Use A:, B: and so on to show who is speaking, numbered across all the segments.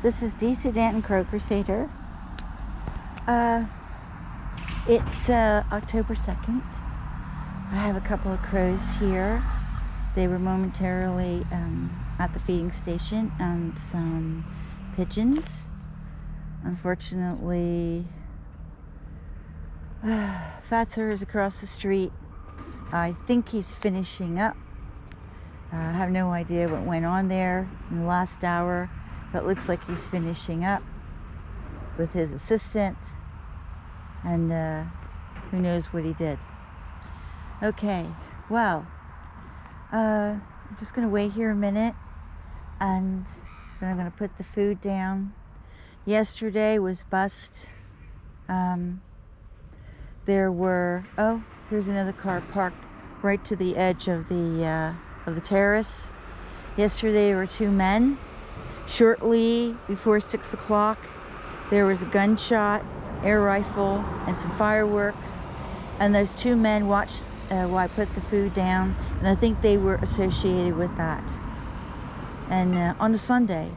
A: This is DC Danton Crusader. It's October 2nd. I have a couple of crows here. They were momentarily at the feeding station, and some pigeons. Unfortunately, Fatser is across the street. I think he's finishing up. I have no idea what went on there in the last hour, but it looks like he's finishing up with his assistant, and who knows what he did. Okay, well, I'm just going to wait here a minute, and then I'm going to put the food down. Yesterday was bust. There were, oh, here's another car parked right to the edge of the terrace. Yesterday there were two men. Shortly before 6 o'clock, there was a gunshot, air rifle, and some fireworks. And those two men watched while I put the food down, and I think they were associated with that. And on a Sunday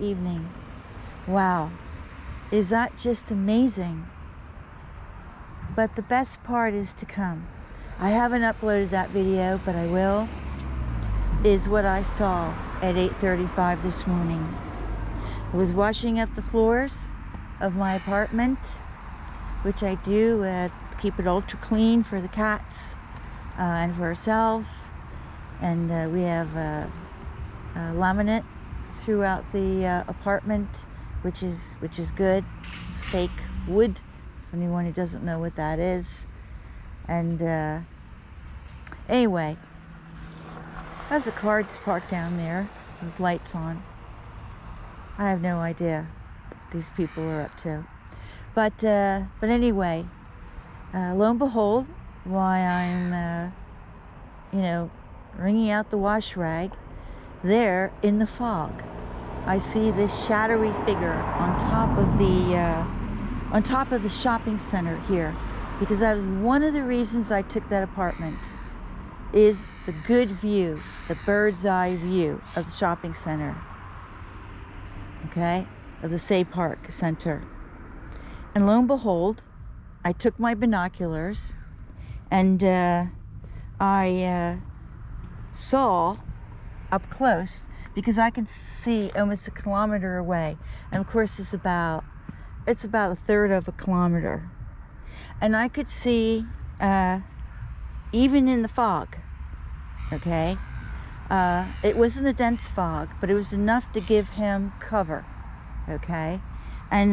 A: evening. Wow, is that just amazing? But the best part is to come. I haven't uploaded that video, but I will. Is what I saw at 8:35 this morning. I was washing up the floors of my apartment, which I do keep it ultra clean for the cats and for ourselves. And we have laminate throughout the apartment, which is good. Fake wood, for anyone who doesn't know what that is. And anyway, there's a car just parked down there. There's lights on. I have no idea what these people are up to. But anyway, lo and behold, while I'm wringing out the wash rag, there in the fog, I see this shadowy figure on top of the shopping center here, because that was one of the reasons I took that apartment, is the good view, the bird's eye view of the shopping center, okay, of the Say Park Center. And lo and behold, I took my binoculars, and I saw up close, because I can see almost a kilometer away, and of course it's about a third of a kilometer, and I could see even in the fog, okay, it wasn't a dense fog, but it was enough to give him cover, okay, and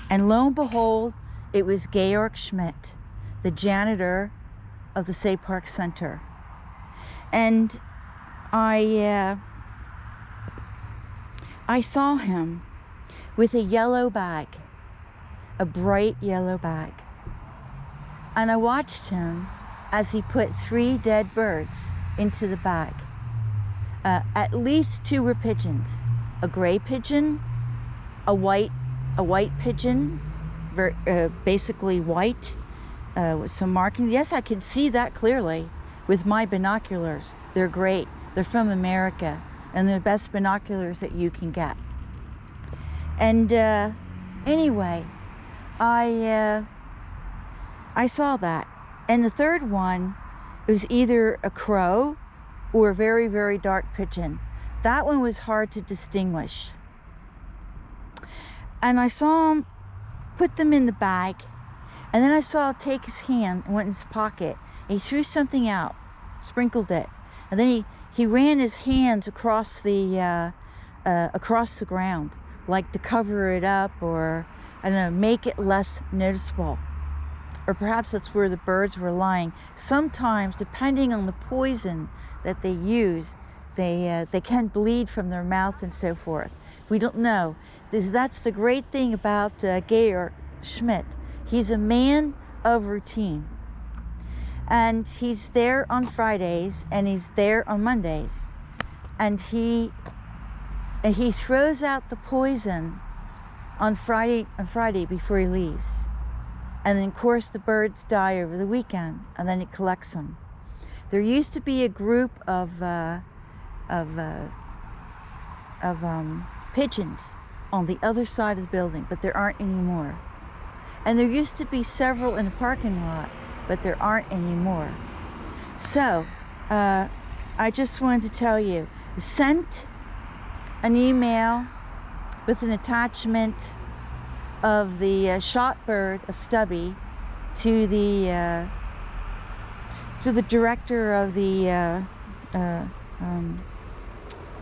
A: lo and behold, it was Georg Schmidt, the janitor of the Say Park Center. And I saw him with a yellow bag, a bright yellow bag. And I watched him as he put 3 dead birds into the bag. At least 2 were pigeons. A gray pigeon, a white pigeon, basically white, with some markings. Yes, I could see that clearly with my binoculars. They're great. They're from America, and they're the best binoculars that you can get. And anyway, I saw that. And the third one, it was either a crow or a very, very dark pigeon. That one was hard to distinguish. And I saw him put them in the bag, and then I saw him take his hand and went in his pocket, and he threw something out, sprinkled it, and then he ran his hands across the ground, like to cover it up, or I don't know, make it less noticeable. Or perhaps that's where the birds were lying. Sometimes, depending on the poison that they use, they can bleed from their mouth and so forth. We don't know. That's the great thing about Georg Schmidt. He's a man of routine. And he's there on Fridays, and he's there on Mondays. And he throws out the poison on Friday before he leaves. And then, of course, the birds die over the weekend, and then he collects them. There used to be a group of pigeons on the other side of the building, but there aren't anymore. And there used to be several in the parking lot, but there aren't anymore. So, I just wanted to tell you, sent an email with an attachment of the shot bird of Stubby to the director of the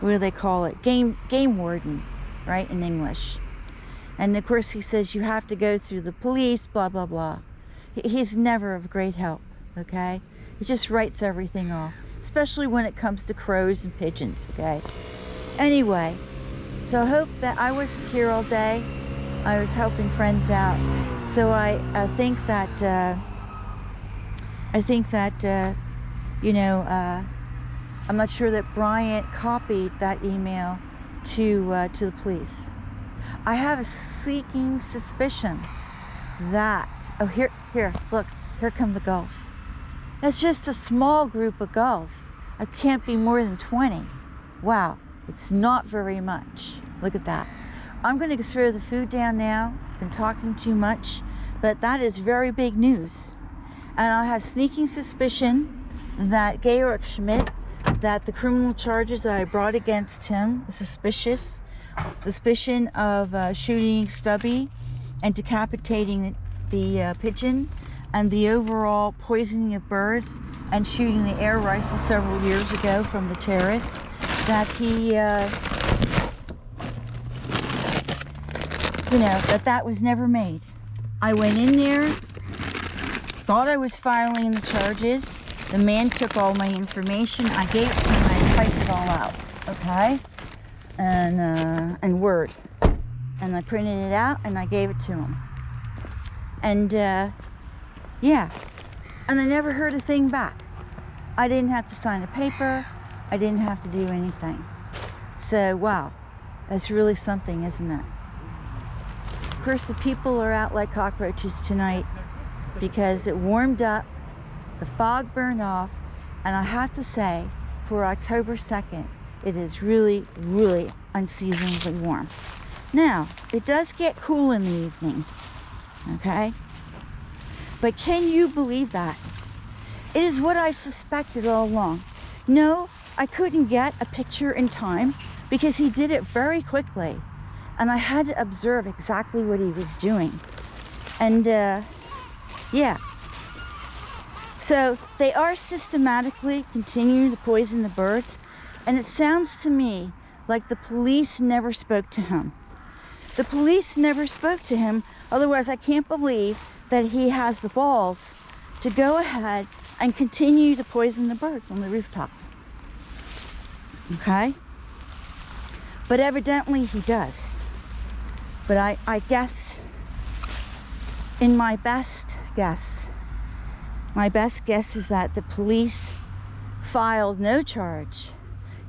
A: what do they call it? Game warden, right, in English. And of course he says you have to go through the police, blah blah blah. He's never of great help, okay? He just writes everything off, especially when it comes to crows and pigeons, okay? Anyway, so I hope that I wasn't here all day. I was helping friends out. So I think that you know, I'm not sure that Bryant copied that email to the police. I have a sneaking suspicion that, oh, here, look, here come the gulls. That's just a small group of gulls. It can't be more than 20. Wow, it's not very much. Look at that. I'm going to throw the food down now. I've been talking too much, but that is very big news. And I have sneaking suspicion that Georg Schmidt, that the criminal charges that I brought against him, suspicion of shooting Stubby and decapitating the pigeon, and the overall poisoning of birds and shooting the air rifle several years ago from the terrace, that he, you know, that was never made. I went in there, thought I was filing the charges. The man took all my information. I gave it to him and I typed it all out, okay? And Word. And I printed it out and I gave it to him. And, yeah. And I never heard a thing back. I didn't have to sign a paper. I didn't have to do anything. So, wow. That's really something, isn't it? Of course, the people are out like cockroaches tonight because it warmed up, the fog burned off, and I have to say, for October 2nd, it is really, really unseasonably warm. Now, it does get cool in the evening, okay? But can you believe that? It is what I suspected all along. No, I couldn't get a picture in time because he did it very quickly. And I had to observe exactly what he was doing. And yeah. So they are systematically continuing to poison the birds. And it sounds to me like the police never spoke to him. The police never spoke to him. Otherwise, I can't believe that he has the balls to go ahead and continue to poison the birds on the rooftop. Okay? But evidently he does. But I guess, in my best guess is that the police filed no charge,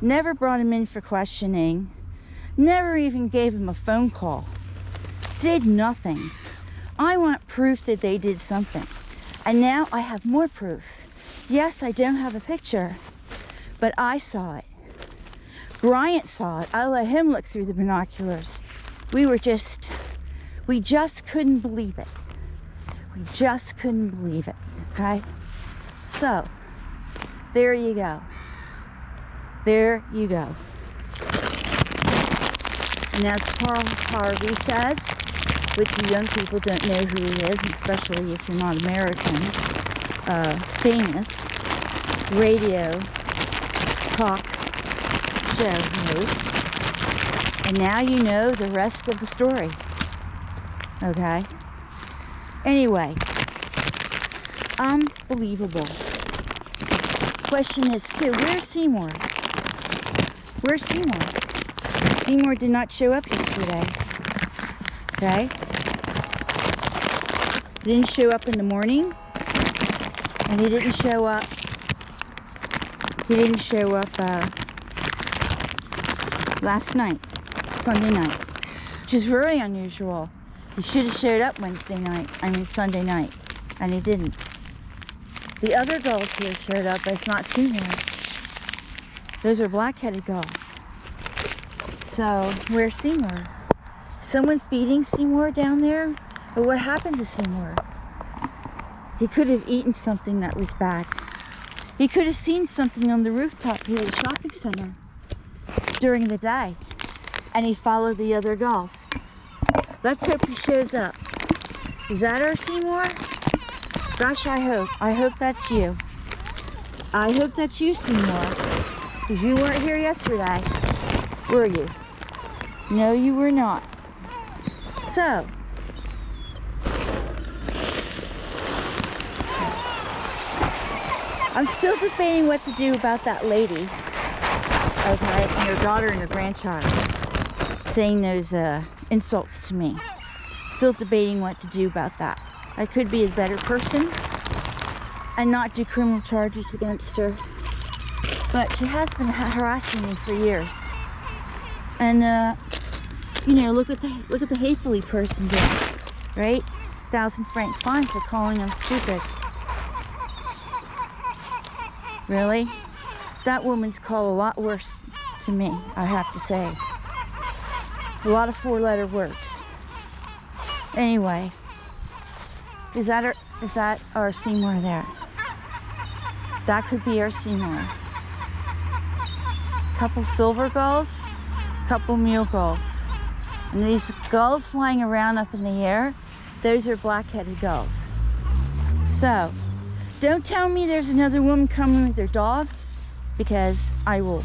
A: never brought him in for questioning, never even gave him a phone call, did nothing. I want proof that they did something. And now I have more proof. Yes, I don't have a picture, but I saw it. Bryant saw it. I let him look through the binoculars. We just couldn't believe it. We just couldn't believe it, okay? So, there you go. There you go. And as Carl Harvey says, which you young people don't know who he is, especially if you're not American, famous radio talk show host. And now you know the rest of the story. Okay? Anyway, unbelievable. Question is too, where's Seymour? Where's Seymour? Seymour did not show up yesterday. Okay? He didn't show up in the morning. And he didn't show up. Last night. Sunday night. Which is very unusual. He should have showed up Sunday night. And he didn't. The other gulls here showed up, but it's not Seymour. Those are black-headed gulls. So, where's Seymour? Someone feeding Seymour down there? Or what happened to Seymour? He could have eaten something that was bad. He could have seen something on the rooftop here at the shopping center during the day. And he followed the other gulls. Let's hope he shows up. Is that our Seymour? Gosh, I hope. I hope that's you. I hope that's you, Seymour. Because you weren't here yesterday, were you? No, you were not. So, I'm still debating what to do about that lady, okay, and her daughter and her grandchild saying those insults to me. Still debating what to do about that. I could be a better person and not do criminal charges against her, but she has been harassing me for years. And you know, look at the hatefully person did, right? 1,000 franc fine for calling them stupid. Really? That woman's called a lot worse to me, I have to say. A lot of 4-letter words. Anyway, is that our Seymour there? That could be our Seymour. Couple silver gulls, couple mule gulls. And these gulls flying around up in the air, those are black-headed gulls. So, don't tell me there's another woman coming with their dog, because I will